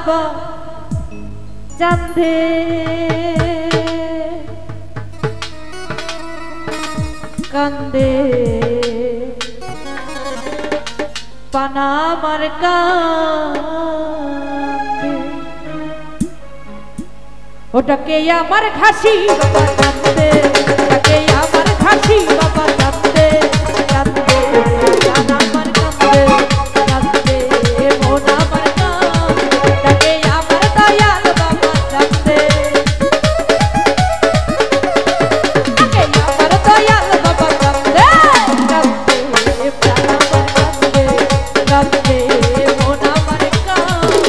বাবা চাঁদে কান্দে পানা আমার কান্দে ওটাকে আমার ঘাসি বাবা কান্দে ওটাকে আমার ঘাসি বাবা কান্দে কান্দে পানা আমার কান্দে কান্দে মন আমার কান্দে ওটাকে আমার দয়াল বাবা কান্দে ওটাকে আমার দয়াল বাবা কান্দে কান্দে পানা আমার কান্দে কান্দে মন আমার কান্দে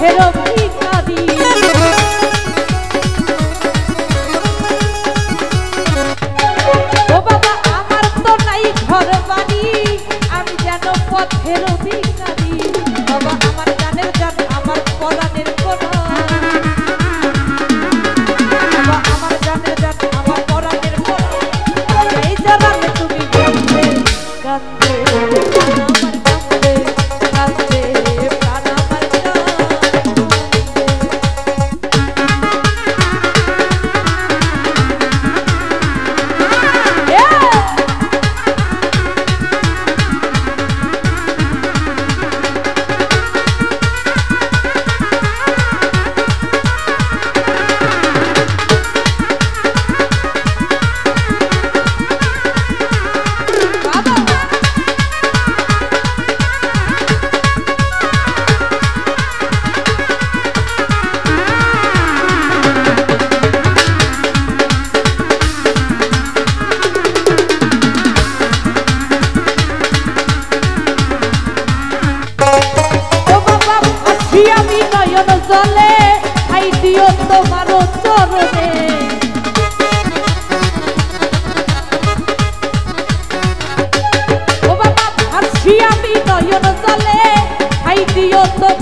পথের ভিখারি। ও বাবা আমার তো নাই ঘর বাড়ি, আমি যেন পথের ভিখারি। বাবা আমার জানের জান, আমার পরাণের পরাণ। বাবা আমার জানের জান, আমার পরাণের পরাণ। এই জানালে তুমি কান্দে কান্দে প্রাণ আমার কান্দে কান্দে প্রাণ আমার জলে খাই দিও তোমার চরণে। ও বাবা ভাসি আমি নয়ন জলে খাই দিও তোমার